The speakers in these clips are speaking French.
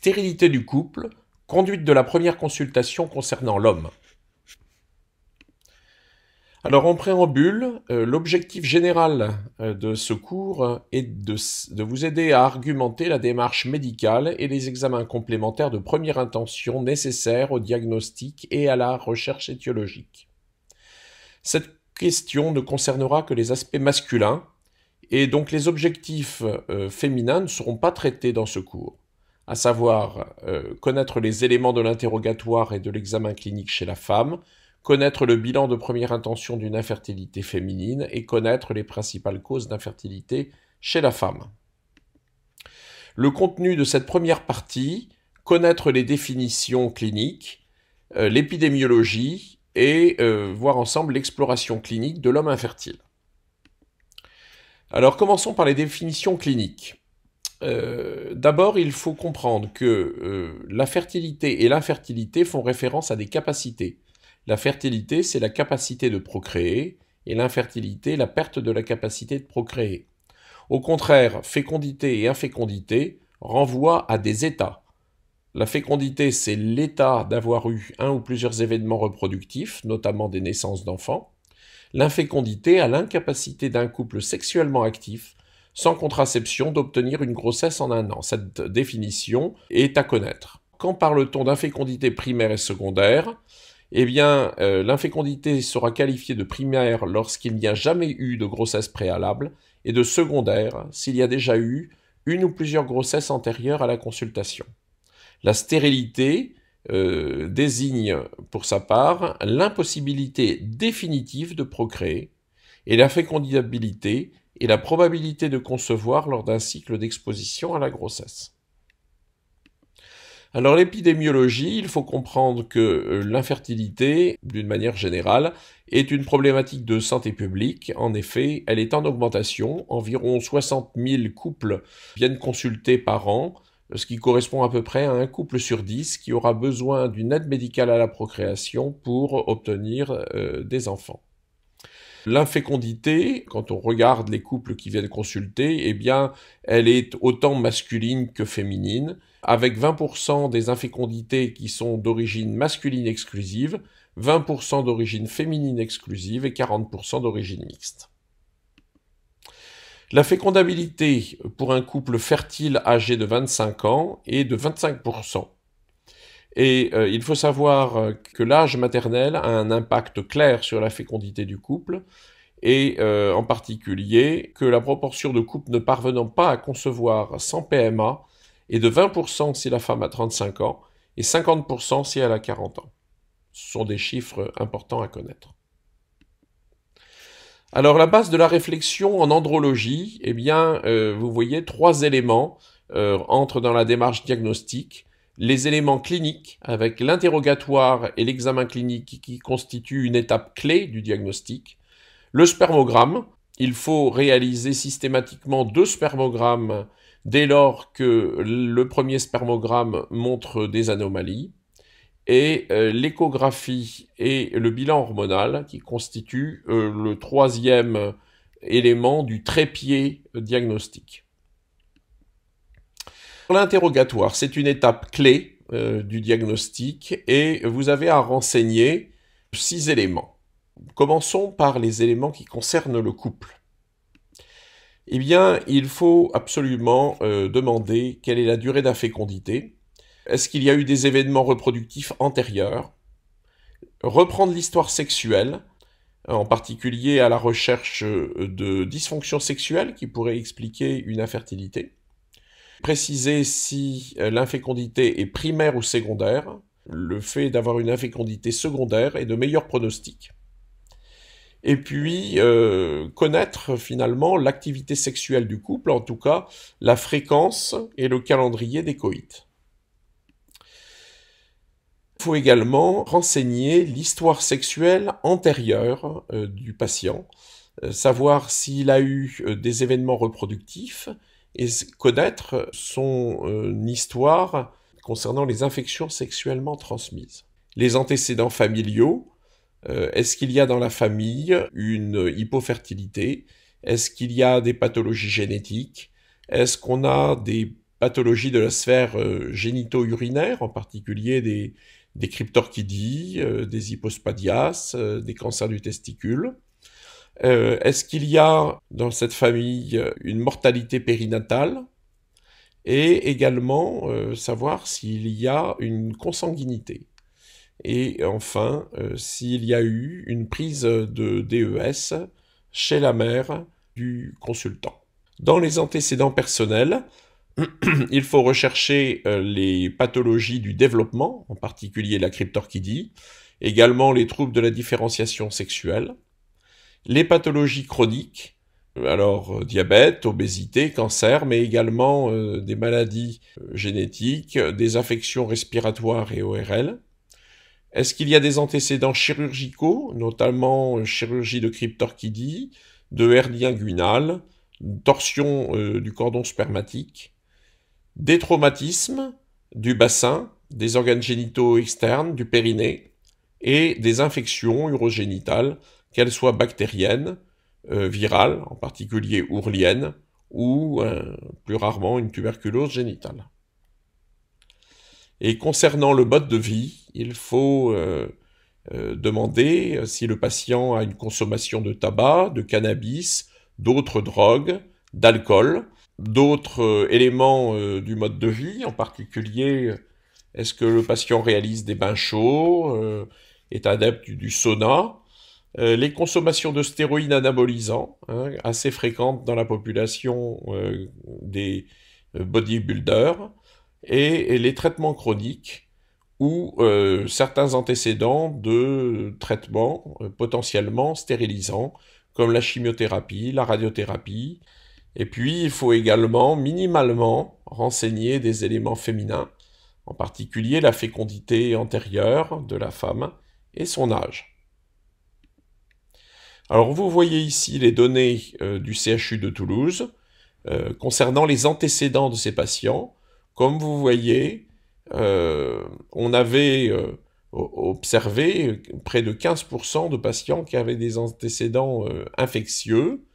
Stérilité du couple, conduite de la première consultation concernant l'homme. Alors en préambule, l'objectif général de ce cours est de vous aider à argumenter la démarche médicale et les examens complémentaires de première intention nécessaires au diagnostic et à la recherche étiologique. Cette question ne concernera que les aspects masculins, et donc les objectifs féminins ne seront pas traités dans ce cours, à savoir connaître les éléments de l'interrogatoire et de l'examen clinique chez la femme, connaître le bilan de première intention d'une infertilité féminine et connaître les principales causes d'infertilité chez la femme. Le contenu de cette première partie, connaître les définitions cliniques, l'épidémiologie et voir ensemble l'exploration clinique de l'homme infertile. Alors commençons par les définitions cliniques. D'abord, il faut comprendre que la fertilité et l'infertilité font référence à des capacités. La fertilité, c'est la capacité de procréer, et l'infertilité, la perte de la capacité de procréer. Au contraire, fécondité et infécondité renvoient à des états. La fécondité, c'est l'état d'avoir eu un ou plusieurs événements reproductifs, notamment des naissances d'enfants. L'infécondité a l'incapacité d'un couple sexuellement actif, sans contraception, d'obtenir une grossesse en un an. Cette définition est à connaître. Quand parle-t-on d'infécondité primaire et secondaire ? Eh bien, l'infécondité sera qualifiée de primaire lorsqu'il n'y a jamais eu de grossesse préalable, et de secondaire s'il y a déjà eu une ou plusieurs grossesses antérieures à la consultation. La stérilité désigne pour sa part l'impossibilité définitive de procréer, et la fécondabilité est la probabilité de concevoir lors d'un cycle d'exposition à la grossesse. Alors l'épidémiologie, il faut comprendre que l'infertilité, d'une manière générale, est une problématique de santé publique. En effet, elle est en augmentation. Environ 60 000 couples viennent consulter par an, ce qui correspond à peu près à un couple sur 10 qui aura besoin d'une aide médicale à la procréation pour obtenir des enfants. L'infécondité, quand on regarde les couples qui viennent consulter, eh bien, elle est autant masculine que féminine, avec 20% des infécondités qui sont d'origine masculine exclusive, 20% d'origine féminine exclusive et 40% d'origine mixte. La fécondabilité pour un couple fertile âgé de 25 ans est de 25%. Et il faut savoir que l'âge maternel a un impact clair sur la fécondité du couple, et en particulier que la proportion de couples ne parvenant pas à concevoir sans PMA est de 20% si la femme a 35 ans et 50% si elle a 40 ans. Ce sont des chiffres importants à connaître. Alors la base de la réflexion en andrologie, eh bien, vous voyez, 3 éléments entrent dans la démarche diagnostique. Les éléments cliniques, avec l'interrogatoire et l'examen clinique qui constituent une étape clé du diagnostic. Le spermogramme, il faut réaliser systématiquement 2 spermogrammes dès lors que le premier spermogramme montre des anomalies. Et l'échographie et le bilan hormonal qui constituent le 3e élément du trépied diagnostique. L'interrogatoire, c'est une étape clé du diagnostic et vous avez à renseigner 6 éléments. Commençons par les éléments qui concernent le couple. Eh bien, il faut absolument demander quelle est la durée d'infécondité. Est-ce qu'il y a eu des événements reproductifs antérieurs? Reprendre l'histoire sexuelle, en particulier à la recherche de dysfonctions sexuelles qui pourraient expliquer une infertilité. Préciser si l'infécondité est primaire ou secondaire. Le fait d'avoir une infécondité secondaire est de meilleur pronostic. Et puis, connaître finalement l'activité sexuelle du couple, en tout cas la fréquence et le calendrier des coïts. Il faut également renseigner l'histoire sexuelle antérieure du patient, savoir s'il a eu des événements reproductifs et connaître son histoire concernant les infections sexuellement transmises. Les antécédents familiaux, est-ce qu'il y a dans la famille une hypofertilité? Est-ce qu'il y a des pathologies génétiques? Est-ce qu'on a des pathologies de la sphère génito-urinaire, en particulier des cryptorchidie, des hypospadias, des cancers du testicule. Est-ce qu'il y a dans cette famille une mortalité périnatale? Et également savoir s'il y a une consanguinité. Et enfin, s'il y a eu une prise de DES chez la mère du consultant. Dans les antécédents personnels, il faut rechercher les pathologies du développement, en particulier la cryptorchidie, également les troubles de la différenciation sexuelle, les pathologies chroniques, alors diabète, obésité, cancer, mais également des maladies génétiques, des affections respiratoires et ORL. Est-ce qu'il y a des antécédents chirurgicaux, notamment chirurgie de cryptorchidie, de hernie inguinale, torsion du cordon spermatique, des traumatismes du bassin, des organes génitaux externes, du périnée, et des infections urogénitales, qu'elles soient bactériennes, virales, en particulier ourliennes, ou plus rarement une tuberculose génitale. Et concernant le mode de vie, il faut demander si le patient a une consommation de tabac, de cannabis, d'autres drogues, d'alcool, d'autres éléments du mode de vie, en particulier est-ce que le patient réalise des bains chauds, est adepte du sauna, les consommations de stéroïdes anabolisants, assez fréquentes dans la population des bodybuilders, et les traitements chroniques ou certains antécédents de traitements potentiellement stérilisants, comme la chimiothérapie, la radiothérapie. Et puis, il faut également, minimalement, renseigner des éléments féminins, en particulier la fécondité antérieure de la femme et son âge. Alors, vous voyez ici les données du CHU de Toulouse concernant les antécédents de ces patients. Comme vous voyez, on avait observé près de 15% de patients qui avaient des antécédents infectieux,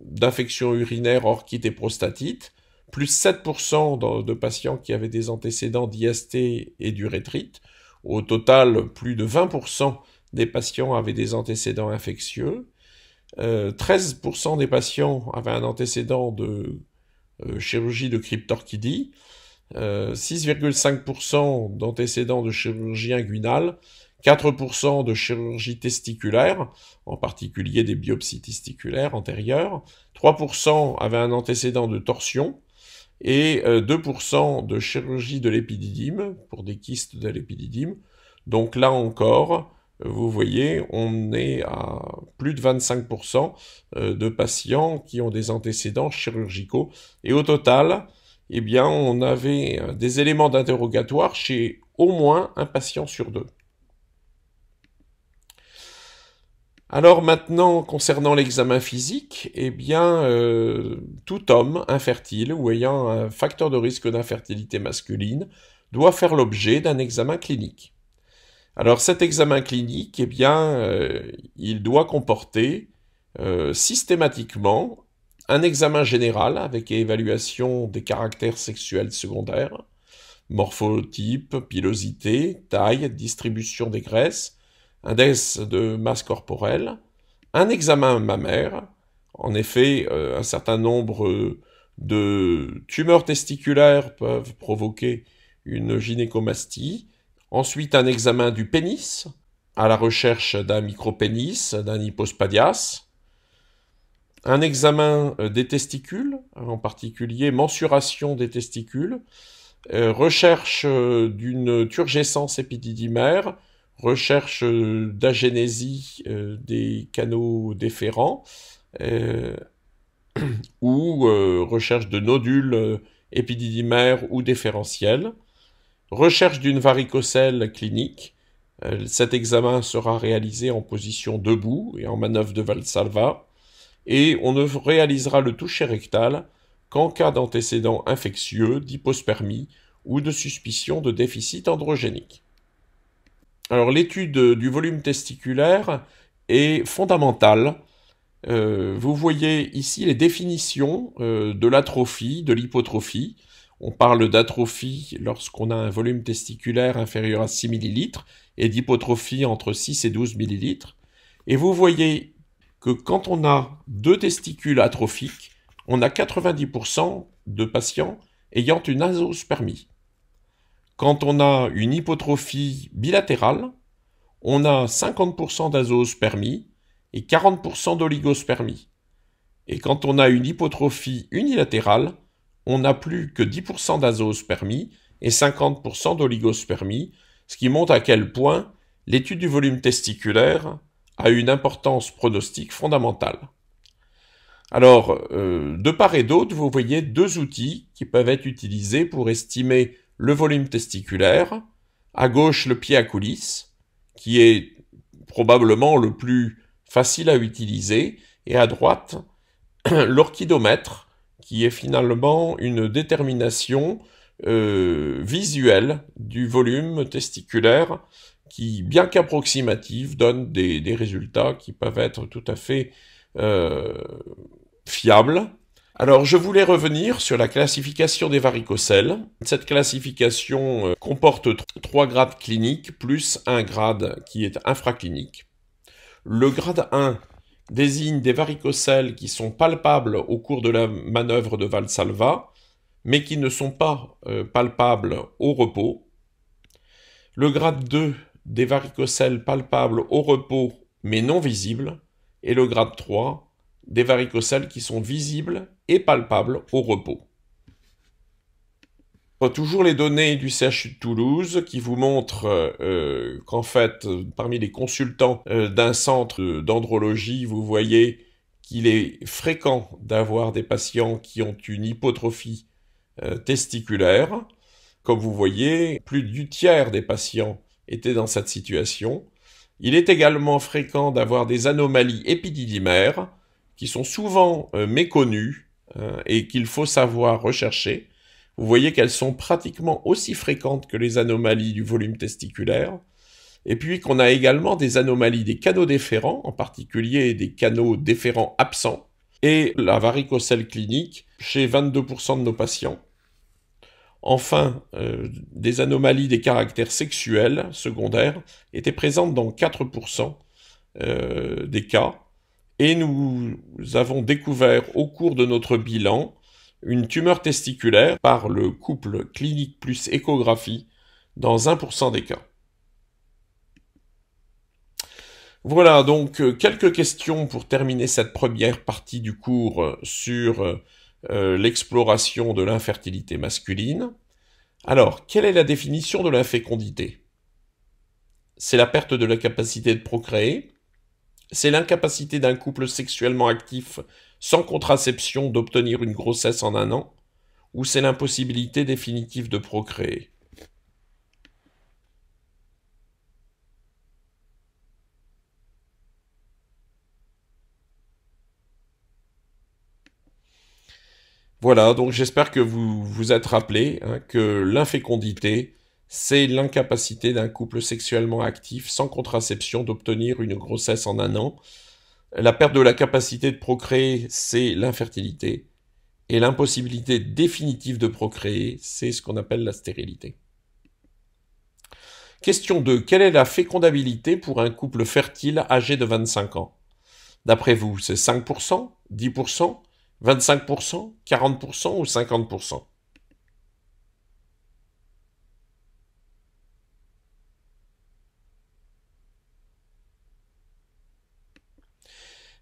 d'infections urinaires, orchite et prostatite, plus 7% de patients qui avaient des antécédents d'IST et d'urétrite. Au total, plus de 20% des patients avaient des antécédents infectieux. 13% des patients avaient un antécédent de chirurgie de cryptorchidie, 6,5% d'antécédents de chirurgie inguinale, 4% de chirurgie testiculaire, en particulier des biopsies testiculaires antérieures, 3% avaient un antécédent de torsion, et 2% de chirurgie de l'épididyme, pour des kystes de l'épididyme. Donc là encore, vous voyez, on est à plus de 25% de patients qui ont des antécédents chirurgicaux. Et au total, eh bien, on avait des éléments d'interrogatoire chez au moins un patient sur deux. Alors maintenant, concernant l'examen physique, eh bien, tout homme infertile ou ayant un facteur de risque d'infertilité masculine doit faire l'objet d'un examen clinique. Alors cet examen clinique, eh bien, il doit comporter systématiquement un examen général avec évaluation des caractères sexuels secondaires, morphotype, pilosité, taille, distribution des graisses, index de masse corporelle, un examen mammaire, en effet, un certain nombre de tumeurs testiculaires peuvent provoquer une gynécomastie, ensuite un examen du pénis, à la recherche d'un micropénis, d'un hypospadias, un examen des testicules, en particulier mensuration des testicules, recherche d'une turgescence épididymaire, recherche d'agénésie des canaux déférents, ou recherche de nodules épididymaires ou déférentiels, recherche d'une varicocèle clinique. Cet examen sera réalisé en position debout et en manœuvre de Valsalva, et on ne réalisera le toucher rectal qu'en cas d'antécédents infectieux, d'hypospermie ou de suspicion de déficit androgénique. Alors l'étude du volume testiculaire est fondamentale Vous voyez ici les définitions de l'atrophie, de l'hypotrophie. On parle d'atrophie lorsqu'on a un volume testiculaire inférieur à 6 ml et d'hypotrophie entre 6 et 12 ml. Et vous voyez que quand on a deux testicules atrophiques, on a 90% de patients ayant une azoospermie. Quand on a une hypotrophie bilatérale, on a 50% d'azoospermie et 40% d'oligospermie. Et quand on a une hypotrophie unilatérale, on n'a plus que 10% d'azoospermie et 50% d'oligospermie, ce qui montre à quel point l'étude du volume testiculaire a une importance pronostique fondamentale. Alors, de part et d'autre, vous voyez deux outils qui peuvent être utilisés pour estimer le volume testiculaire. À gauche, le pied à coulisse, qui est probablement le plus facile à utiliser, et à droite, l'orchidomètre, qui est finalement une détermination visuelle du volume testiculaire, qui, bien qu'approximative, donne des résultats qui peuvent être tout à fait fiables. Alors, je voulais revenir sur la classification des varicocèles. Cette classification comporte 3 grades cliniques, plus un grade qui est infraclinique. Le grade 1 désigne des varicocèles qui sont palpables au cours de la manœuvre de Valsalva, mais qui ne sont pas palpables au repos. Le grade 2, des varicocèles palpables au repos, mais non visibles. Et le grade 3, des varicocèles qui sont visibles et palpables au repos. Toujours les données du CHU de Toulouse qui vous montrent qu'en fait, parmi les consultants d'un centre d'andrologie, vous voyez qu'il est fréquent d'avoir des patients qui ont une hypotrophie testiculaire. Comme vous voyez, plus du tiers des patients étaient dans cette situation. Il est également fréquent d'avoir des anomalies épididymaires qui sont souvent méconnues et qu'il faut savoir rechercher. Vous voyez qu'elles sont pratiquement aussi fréquentes que les anomalies du volume testiculaire. Et puis qu'on a également des anomalies des canaux déférents, en particulier des canaux déférents absents, et la varicocèle clinique chez 22% de nos patients. Enfin, des anomalies des caractères sexuels secondaires étaient présentes dans 4% des cas. Et nous avons découvert au cours de notre bilan une tumeur testiculaire par le couple clinique plus échographie dans 1% des cas. Voilà donc quelques questions pour terminer cette première partie du cours sur l'exploration de l'infertilité masculine. Alors, quelle est la définition de l'infécondité? C'est la perte de la capacité de procréer, c'est l'incapacité d'un couple sexuellement actif sans contraception d'obtenir une grossesse en 1 an, ou c'est l'impossibilité définitive de procréer. Voilà, donc j'espère que vous vous êtes rappelé que l'infécondité, c'est l'incapacité d'un couple sexuellement actif sans contraception d'obtenir une grossesse en 1 an. La perte de la capacité de procréer, c'est l'infertilité. Et l'impossibilité définitive de procréer, c'est ce qu'on appelle la stérilité. Question 2. Quelle est la fécondabilité pour un couple fertile âgé de 25 ans? D'après vous, c'est 5%, 10%, 25%, 40% ou 50%?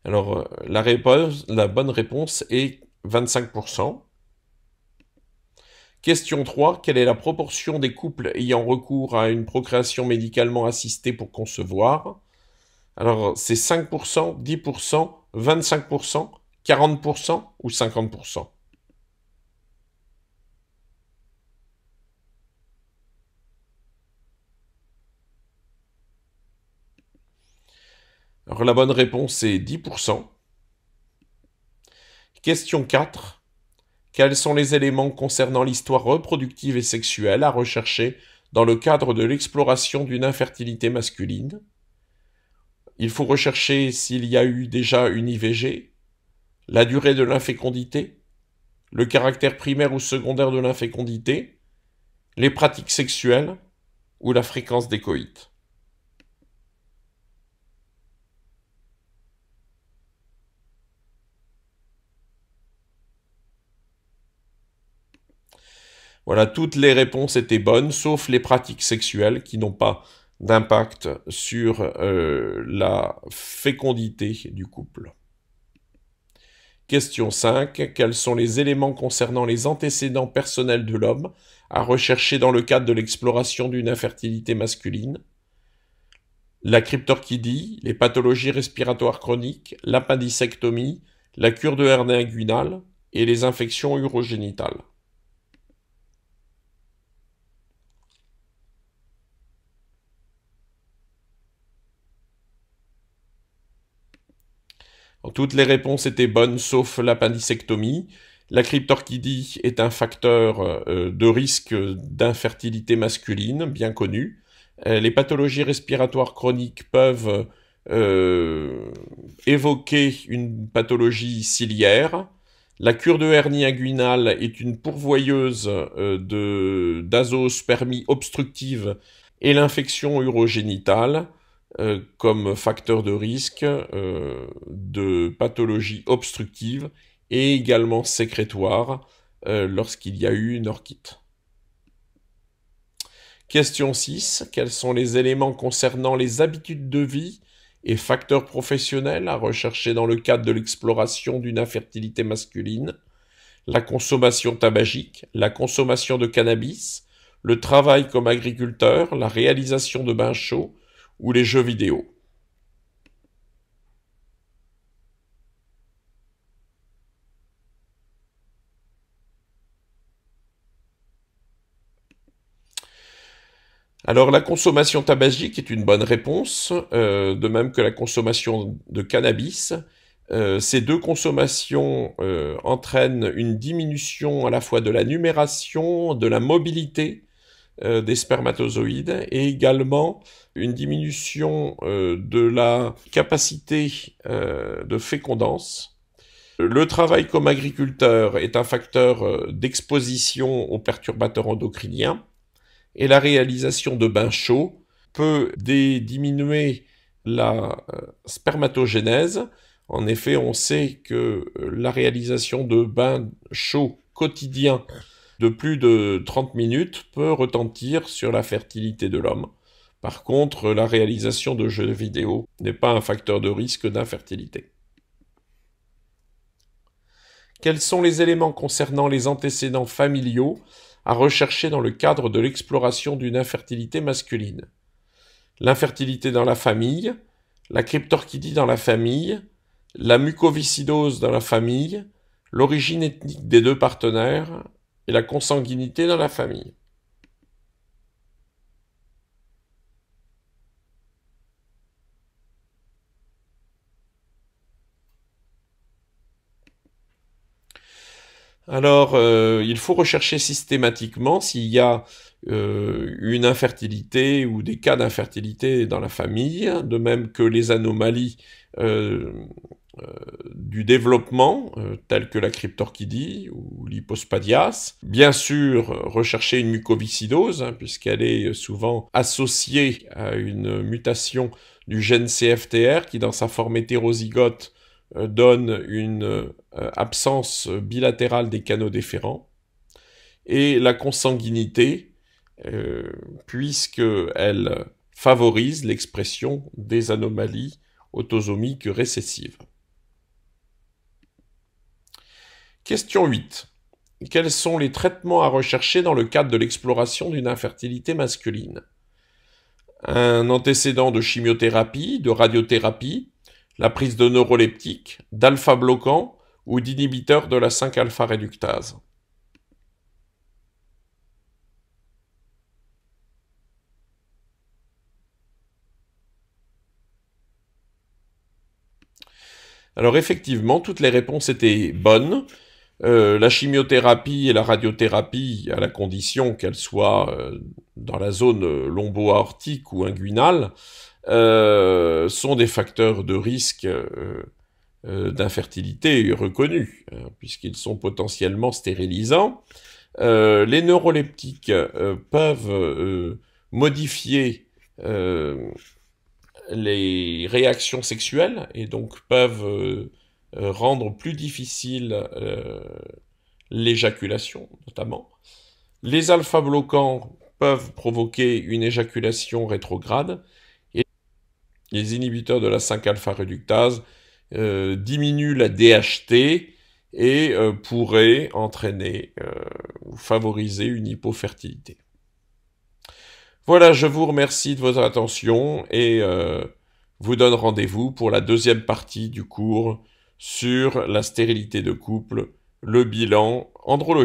Alors, la bonne réponse est 25%. Question 3. Quelle est la proportion des couples ayant recours à une procréation médicalement assistée pour concevoir? Alors, c'est 5%, 10%, 25%, 40% ou 50%? Alors, la bonne réponse est 10%. Question 4. Quels sont les éléments concernant l'histoire reproductive et sexuelle à rechercher dans le cadre de l'exploration d'une infertilité masculine? il faut rechercher s'il y a eu déjà une IVG, la durée de l'infécondité, le caractère primaire ou secondaire de l'infécondité, les pratiques sexuelles ou la fréquence des coïts. Voilà, toutes les réponses étaient bonnes, sauf les pratiques sexuelles qui n'ont pas d'impact sur la fécondité du couple. Question 5. Quels sont les éléments concernant les antécédents personnels de l'homme à rechercher dans le cadre de l'exploration d'une infertilité masculine? La cryptorchidie, les pathologies respiratoires chroniques, l'appendicectomie, la cure de hernie inguinale et les infections urogénitales. Toutes les réponses étaient bonnes sauf l'appendicectomie. La cryptorchidie est un facteur de risque d'infertilité masculine, bien connu. Les pathologies respiratoires chroniques peuvent évoquer une pathologie ciliaire. La cure de hernie inguinale est une pourvoyeuse d'azospermie obstructive et l'infection urogénitale comme facteur de risque de pathologie obstructive et également sécrétoire lorsqu'il y a eu une orchite. Question 6. Quels sont les éléments concernant les habitudes de vie et facteurs professionnels à rechercher dans le cadre de l'exploration d'une infertilité masculine? La consommation tabagique, la consommation de cannabis, le travail comme agriculteur, la réalisation de bains chauds, ou les jeux vidéo. Alors la consommation tabagique est une bonne réponse, de même que la consommation de cannabis. Ces deux consommations entraînent une diminution à la fois de la numération, de la mobilité des spermatozoïdes et également une diminution de la capacité de fécondance. Le travail comme agriculteur est un facteur d'exposition aux perturbateurs endocriniens et la réalisation de bains chauds peut diminuer la spermatogénèse. En effet, on sait que la réalisation de bains chauds quotidiens de plus de 30 minutes peut retentir sur la fertilité de l'homme. Par contre, la réalisation de jeux vidéo n'est pas un facteur de risque d'infertilité. Quels sont les éléments concernant les antécédents familiaux à rechercher dans le cadre de l'exploration d'une infertilité masculine? L'infertilité dans la famille, la cryptorchidie dans la famille, la mucoviscidose dans la famille, l'origine ethnique des deux partenaires et la consanguinité dans la famille. Alors, il faut rechercher systématiquement s'il y a une infertilité ou des cas d'infertilité dans la famille, de même que les anomalies du développement, telles que la cryptorchidie ou l'hypospadias. Bien sûr, rechercher une mucoviscidose, puisqu'elle est souvent associée à une mutation du gène CFTR qui, dans sa forme hétérozygote, donne une absence bilatérale des canaux déférents, et la consanguinité, puisqu'elle favorise l'expression des anomalies autosomiques récessives. Question 8. Quels sont les traitements à rechercher dans le cadre de l'exploration d'une infertilité masculine? Un antécédent de chimiothérapie, de radiothérapie, la prise de neuroleptiques, d'alpha-bloquants ou d'inhibiteurs de la 5-alpha-réductase. Alors effectivement, toutes les réponses étaient bonnes. La chimiothérapie et la radiothérapie, à la condition qu'elles soient dans la zone lombo-aortique ou inguinale, sont des facteurs de risque d'infertilité reconnus, hein, puisqu'ils sont potentiellement stérilisants. Les neuroleptiques peuvent modifier les réactions sexuelles et donc peuvent rendre plus difficile l'éjaculation, notamment. Les alpha-bloquants peuvent provoquer une éjaculation rétrograde et les inhibiteurs de la 5-alpha-réductase diminuent la DHT et pourraient entraîner ou favoriser une hypofertilité. Voilà, je vous remercie de votre attention et vous donne rendez-vous pour la deuxième partie du cours sur la stérilité de couple, le bilan andrologique.